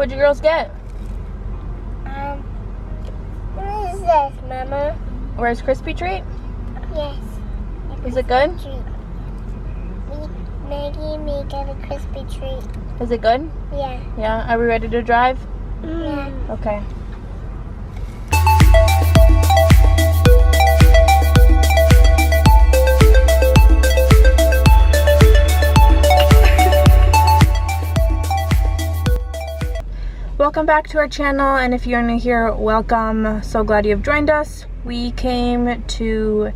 What'd you girls get? What is this, Mama? Where's Crispy Treat? Yes. Is it good? Maggie and me got a crispy treat. Is it good? Yeah. Yeah. Are we ready to drive? Yeah. Okay. Welcome back to our channel, and if you're new here, welcome. So glad you've joined us. We came to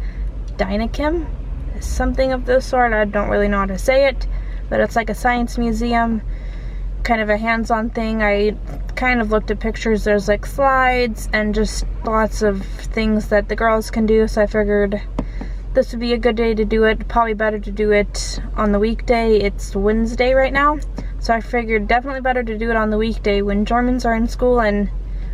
Dynakim, something of the sort. I don't really know how to say it, but it's like a science museum, kind of a hands-on thing. I kind of looked at pictures. There's like slides and just lots of things that the girls can do, so I figured this would be a good day to do it. Probably better to do it on the weekday. It's Wednesday right now, so I figured definitely better to do it on the weekday when Germans are in school, and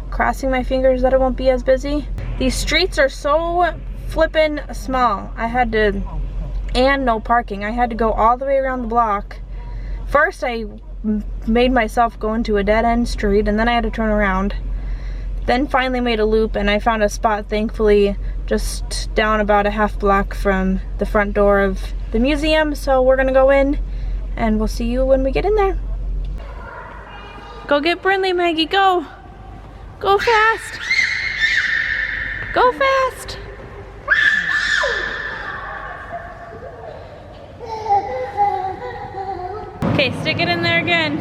crossing my fingers that it won't be as busy. These streets are so flippin' small. And no parking. I had to go all the way around the block. First I made myself go into a dead-end street, and then I had to turn around. Then finally made a loop, and I found a spot, thankfully, just down about a half block from the front door of the museum. So we're gonna go in, and we'll see you when we get in there. Go get Brindley, Maggie, go! Go fast! Go fast! Okay, stick it in there again.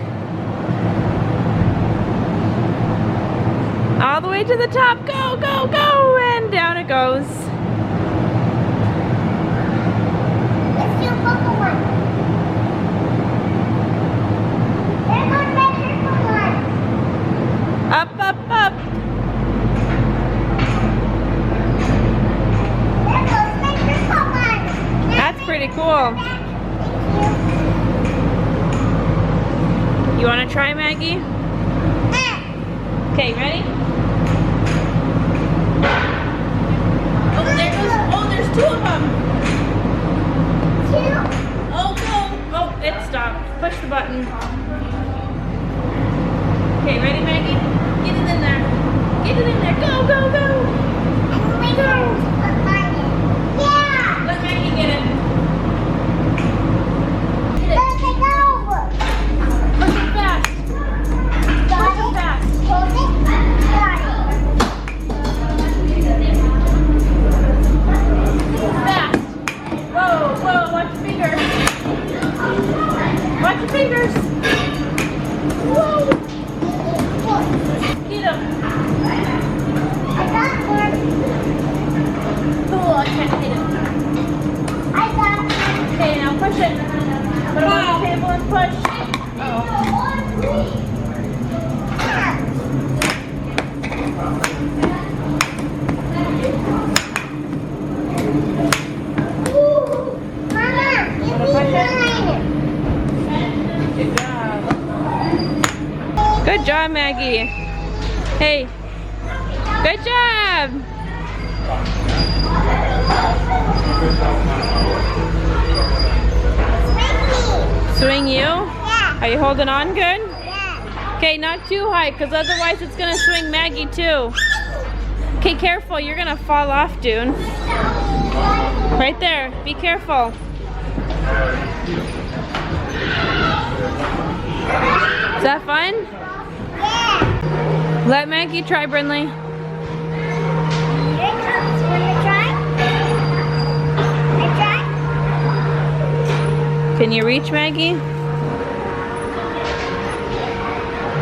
All the way to the top. Go, go, go! And down it goes. Let's do a bubble one. There goes my purple one. Up, up, up. There goes my purple one. That's pretty cool. You want to try, Maggie? Okay, ready? Oh, there goes. Oh, there's two of them. Two. Oh, go. Oh, it stopped. Push the button. Okay, ready, Maggie? Get it in there. Get it in there. Go, go, go. Yeah. Let Maggie get it. Let's go. Push it fast. Push it fast. Hold it. Got it. Fast. Whoa, whoa, watch your fingers. Watch your fingers. Whoa. Get him. I got one. Oh, I can't hit him. I got one. Okay, now push it. Put him on the table and push. Good job. Good job, Maggie. Hey. Good job. Swing you? Yeah. Are you holding on good? Yeah. Okay, not too high, because otherwise it's going to swing Maggie too. Okay, careful. You're going to fall off, Dune. Right there. Be careful. Is that fun? Yeah. Let Maggie try, Brindley. Here it comes. Wanna try? I try? Can you reach, Maggie?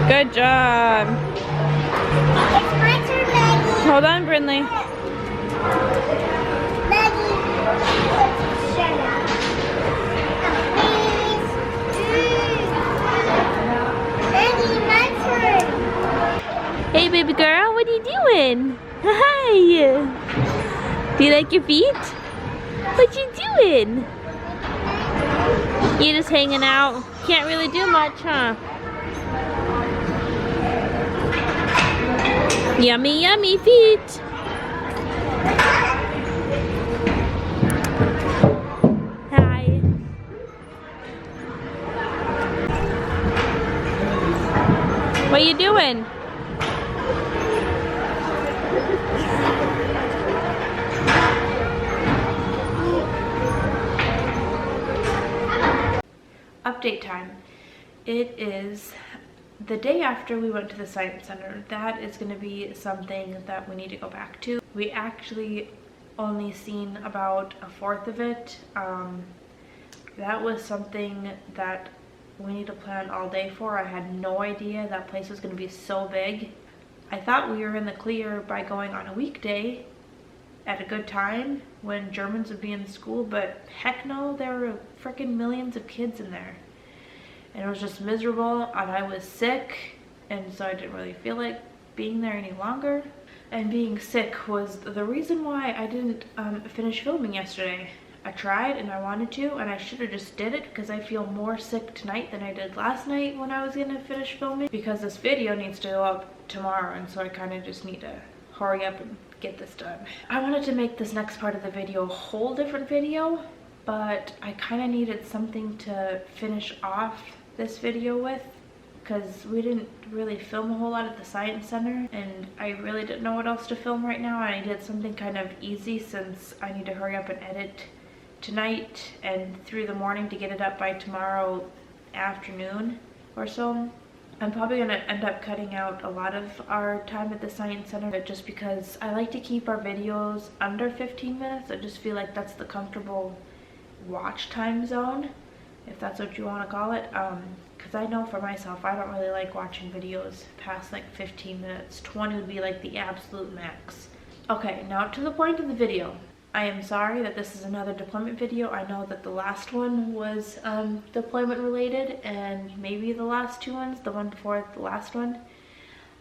Good job. It's my turn, Maggie. Hold on, Brindley. Maggie. Shut up. Please. Maggie, my turn. Hey, baby girl, what are you doing? Hi. Do you like your feet? What you doing? You just hanging out. Can't really do much, huh? Yummy, yummy feet. Hi. What you doing? Update time. It is the day after we went to the Science Center. That is going to be something that we need to go back to. We actually only seen about a fourth of it. That was something that we need to plan all day for. I had no idea that place was going to be so big. I thought we were in the clear by going on a weekday at a good time when Germans would be in school, but heck no, there were freaking millions of kids in there. And it was just miserable, and I was sick, and so I didn't really feel like being there any longer. And being sick was the reason why I didn't finish filming yesterday. I tried and I wanted to, and I should have just did it because I feel more sick tonight than I did last night when I was gonna finish filming, because this video needs to go up tomorrow, and so I kind of just need to hurry up and get this done. I wanted to make this next part of the video a whole different video, but I kind of needed something to finish off this video with, because we didn't really film a whole lot at the Science Center, and I really didn't know what else to film right now. I needed something kind of easy since I need to hurry up and edit tonight and through the morning to get it up by tomorrow afternoon or so. I'm probably going to end up cutting out a lot of our time at the Science Center just because I like to keep our videos under 15 minutes. I just feel like that's the comfortable watch time zone, if that's what you want to call it. Because I know for myself, I don't really like watching videos past like 15 minutes. 20 would be like the absolute max. Okay, now to the point of the video. I am sorry that this is another deployment video. I know that the last one was deployment related, and maybe the last two ones, the one before the last one.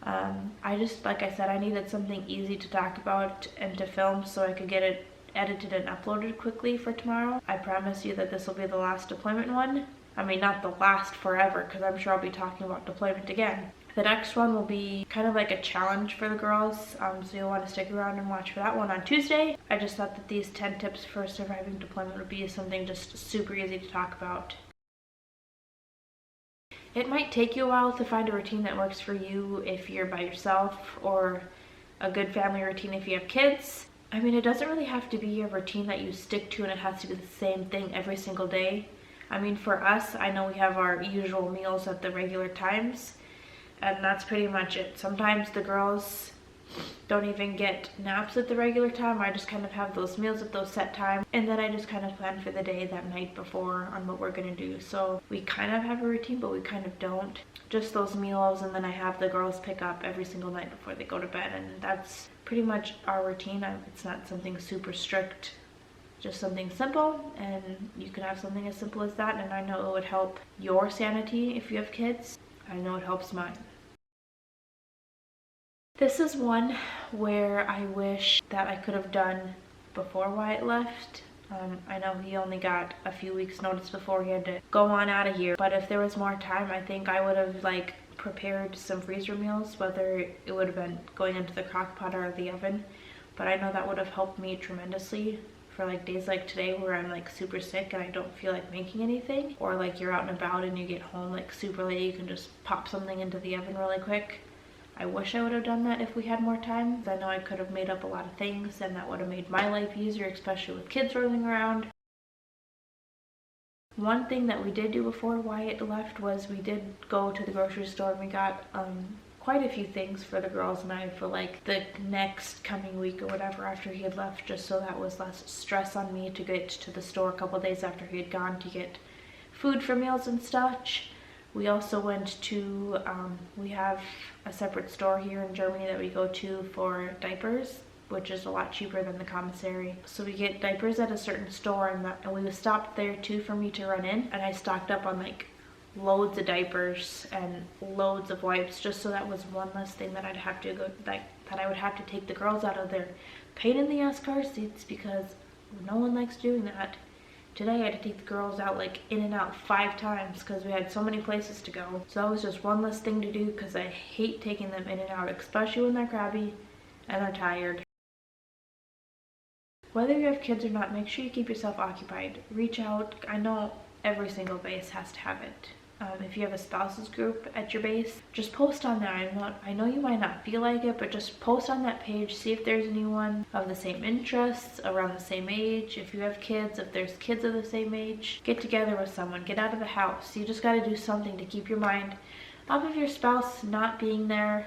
I just, like I said, I needed something easy to talk about and to film so I could get it edited and uploaded quickly for tomorrow. I promise you that this will be the last deployment one. I mean, not the last forever, because I'm sure I'll be talking about deployment again. The next one will be kind of like a challenge for the girls, so you'll want to stick around and watch for that one on Tuesday. I just thought that these 10 tips for surviving deployment would be something just super easy to talk about. It might take you a while to find a routine that works for you if you're by yourself, or a good family routine if you have kids. I mean, it doesn't really have to be a routine that you stick to and it has to be the same thing every single day. I mean, for us, I know we have our usual meals at the regular times, and that's pretty much it. Sometimes the girls don't even get naps at the regular time. I just kind of have those meals at those set times, and then I just kind of plan for the day that night before on what we're gonna do. So we kind of have a routine, but we kind of don't. Just those meals, and then I have the girls pick up every single night before they go to bed, and that's pretty much our routine. It's not something super strict, just something simple, and you can have something as simple as that, and I know it would help your sanity if you have kids. I know it helps mine. This is one where I wish that I could have done before Wyatt left. I know he only got a few weeks notice before he had to go on out of here, but if there was more time, I think I would have like prepared some freezer meals, whether it would have been going into the crock pot or the oven. But I know that would have helped me tremendously for like days like today where I'm like super sick and I don't feel like making anything, or like you're out and about and you get home like super late, you can just pop something into the oven really quick. I wish I would have done that if we had more time. I know I could have made up a lot of things, and that would have made my life easier, especially with kids rolling around. One thing that we did do before Wyatt left was we did go to the grocery store and we got quite a few things for the girls and I for like the next coming week or whatever after he had left, just so that was less stress on me to get to the store a couple days after he had gone to get food for meals and such. We also went to, we have a separate store here in Germany that we go to for diapers, which is a lot cheaper than the commissary. So we get diapers at a certain store, and we stopped there too for me to run in, and I stocked up on like loads of diapers and loads of wipes, just so that was one less thing that I'd have to go, like, that I would have to take the girls out of their pain in the ass car seats, because no one likes doing that. Today I had to take the girls out like in and out 5 times because we had so many places to go. So that was just one less thing to do, because I hate taking them in and out, especially when they're crabby and they're tired. Whether you have kids or not, make sure you keep yourself occupied. Reach out. I know every single base has to have it. if you have a spouses group at your base, just post on there. I know you might not feel like it, but just post on that page, see if there's anyone of the same interests, around the same age. If you have kids, if there's kids of the same age, get together with someone, get out of the house. You just got to do something to keep your mind off of your spouse not being there.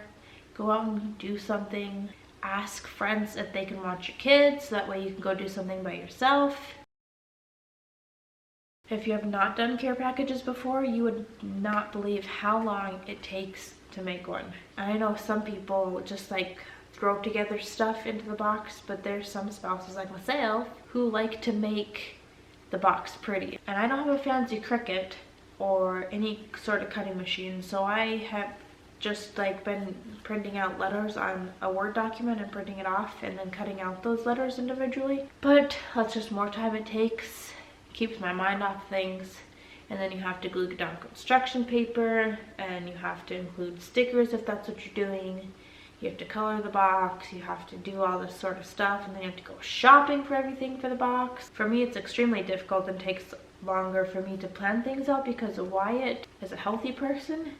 Go out and do something. Ask friends if they can watch your kids, so that way you can go do something by yourself. If you have not done care packages before, you would not believe how long it takes to make one. I know some people just like throw together stuff into the box, but there's some spouses like myself who like to make the box pretty. And I don't have a fancy Cricut or any sort of cutting machine, so I have just like been printing out letters on a Word document and printing it off and then cutting out those letters individually. But that's just more time it takes. Keeps my mind off things. And then you have to glue down construction paper, and you have to include stickers if that's what you're doing. You have to color the box, you have to do all this sort of stuff, and then you have to go shopping for everything for the box. For me, it's extremely difficult and takes longer for me to plan things out because Wyatt is a healthy person.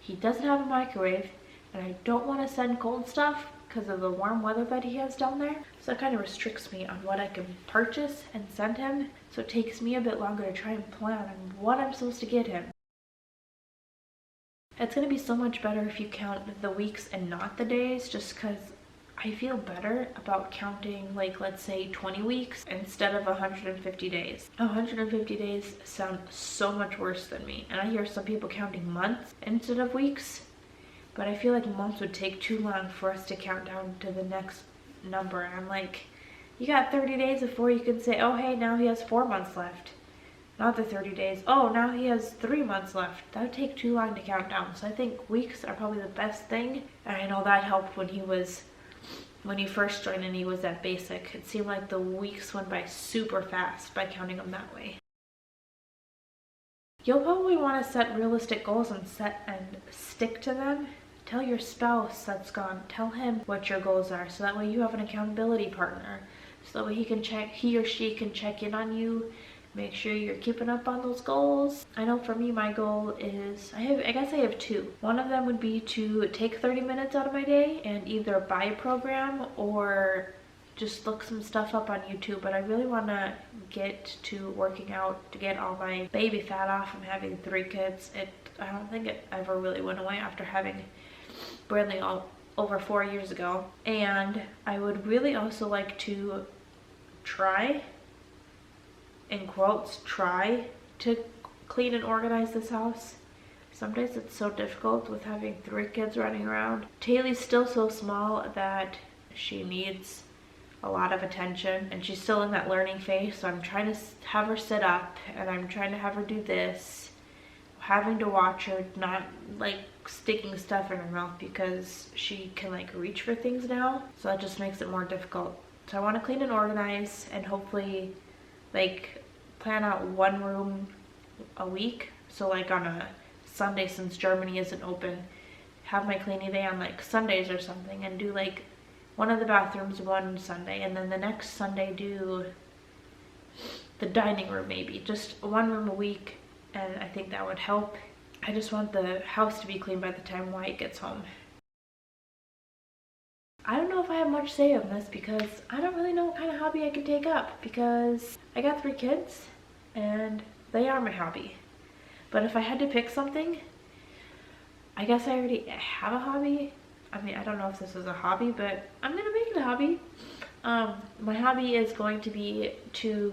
He doesn't have a microwave, and I don't want to send cold stuff because of the warm weather that he has down there. So that kind of restricts me on what I can purchase and send him. So it takes me a bit longer to try and plan on what I'm supposed to get him. It's going to be so much better if you count the weeks and not the days, just because I feel better about counting, like, let's say 20 weeks instead of 150 days. 150 days sound so much worse than me. And I hear some people counting months instead of weeks. But I feel like months would take too long for us to count down to the next number. And I'm like, you got 30 days before you can say, oh, hey, now he has 4 months left. Not the 30 days. Oh, now he has 3 months left. That would take too long to count down. So I think weeks are probably the best thing. And I know that helped when he first joined and he was at basic. It seemed like the weeks went by super fast by counting them that way. You'll probably want to set realistic goals and stick to them. Tell your spouse that's gone. Tell him what your goals are, so that way you have an accountability partner. So that way he or she can check in on you, make sure you're keeping up on those goals. I know for me, my goal is, I guess I have two. One of them would be to take 30 minutes out of my day and either buy a program or just look some stuff up on YouTube. But I really want to get to working out to get all my baby fat off. I'm having 3 kids. I don't think it ever really went away after having Bradley over 4 years ago. And I would really also like to try, in quotes, try to clean and organize this house. Some days it's so difficult with having 3 kids running around. Taylor's still so small that she needs a lot of attention, and she's still in that learning phase, so I'm trying to have her sit up, and I'm trying to have her do this, having to watch her not like sticking stuff in her mouth because she can like reach for things now, so that just makes it more difficult. So I want to clean and organize and hopefully like plan out 1 room a week. So like on a Sunday, since Germany isn't open, have my cleaning day on like Sundays or something, and do like one of the bathrooms one Sunday, and then the next Sunday do the dining room, maybe just 1 room a week. And I think that would help. I just want the house to be clean by the time Wyatt gets home. I don't know if I have much say on this because I don't really know what kind of hobby I can take up, because I got 3 kids and they are my hobby. But if I had to pick something, I guess I already have a hobby. I mean, I don't know if this is a hobby, but I'm gonna make it a hobby. My hobby is going to be to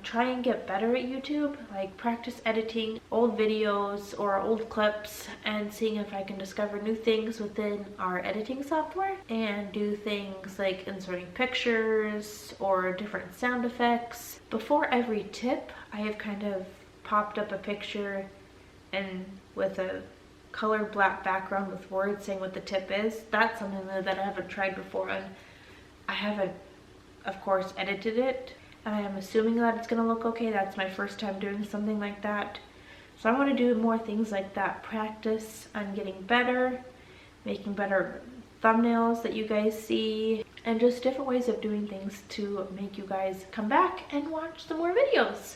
try and get better at YouTube, like practice editing old videos or old clips and seeing if I can discover new things within our editing software, and do things like inserting pictures or different sound effects. Before every tip, I have kind of popped up a picture and with a colored black background with words saying what the tip is. That's something that I haven't tried before, and I haven't, of course, edited it. And I am assuming that it's gonna look okay. That's my first time doing something like that. So I want to do more things like that. Practice on getting better, making better thumbnails that you guys see, and just different ways of doing things to make you guys come back and watch some more videos.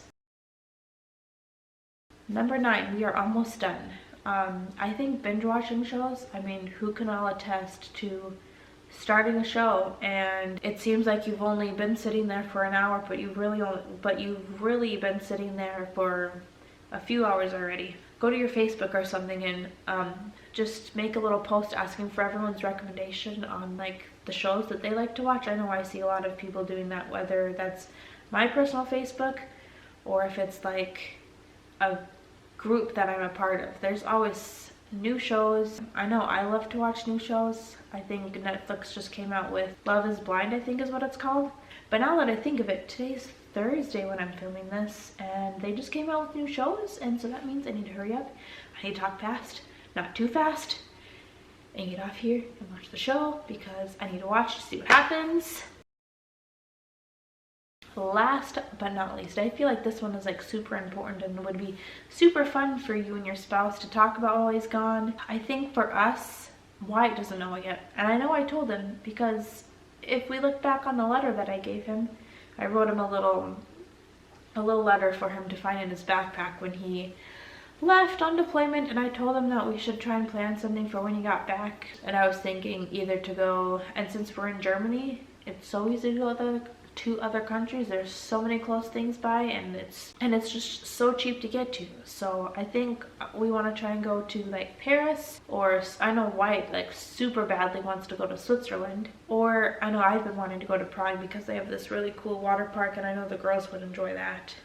Number 9, we are almost done. I think binge watching shows, I mean, who can all attest to starting a show and it seems like you've only been sitting there for an hour, but you've really been sitting there for a few hours already. Go to your Facebook or something and just make a little post asking for everyone's recommendation on like the shows that they like to watch. I know I see a lot of people doing that, whether that's my personal Facebook or if it's like a group that I'm a part of. There's always new shows. I know I love to watch new shows. I think Netflix just came out with Love is Blind, I think is what it's called. But now that I think of it, today's Thursday when I'm filming this, and they just came out with new shows, and so that means I need to hurry up. I need to talk fast, not too fast, and get off here and watch the show because I need to watch to see what happens. Last but not least, I feel like this one is like super important and would be super fun for you and your spouse to talk about while he's gone. I think for us, Wyatt doesn't know it yet, and I know I told him because if we look back on the letter that I gave him, I wrote him a little letter for him to find in his backpack when he left on deployment, and I told him that we should try and plan something for when he got back. And I was thinking either to go, and since we're in Germany, it's so easy to go to other countries. There's so many close things by, and it's just so cheap to get to. So I think we want to try and go to like Paris, or I know Wyatt like super badly wants to go to Switzerland, or I know I've been wanting to go to Prague because they have this really cool water park and I know the girls would enjoy that.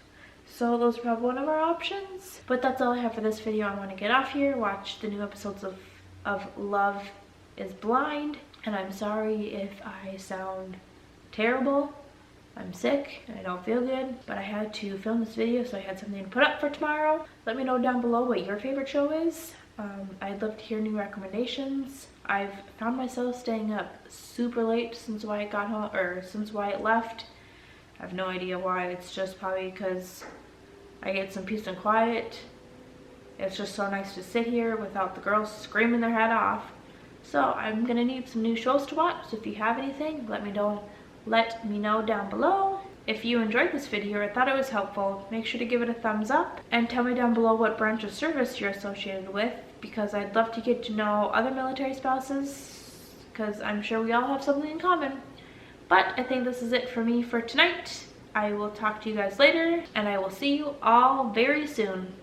So those are probably one of our options. But that's all I have for this video. I want to get off here, watch the new episodes of Love is Blind, and I'm sorry if I sound terrible. I'm sick and I don't feel good, but I had to film this video so I had something to put up for tomorrow. Let me know down below what your favorite show is. I'd love to hear new recommendations. I've found myself staying up super late since Wyatt got home, or since Wyatt left. I have no idea why. It's just probably because I get some peace and quiet. It's just so nice to sit here without the girls screaming their head off. So I'm gonna need some new shows to watch. So if you have anything, let me know down below. If you enjoyed this video or thought it was helpful, make sure to give it a thumbs up and tell me down below what branch of service you're associated with, because I'd love to get to know other military spouses, because I'm sure we all have something in common. But I think this is it for me for tonight. I will talk to you guys later, and I will see you all very soon.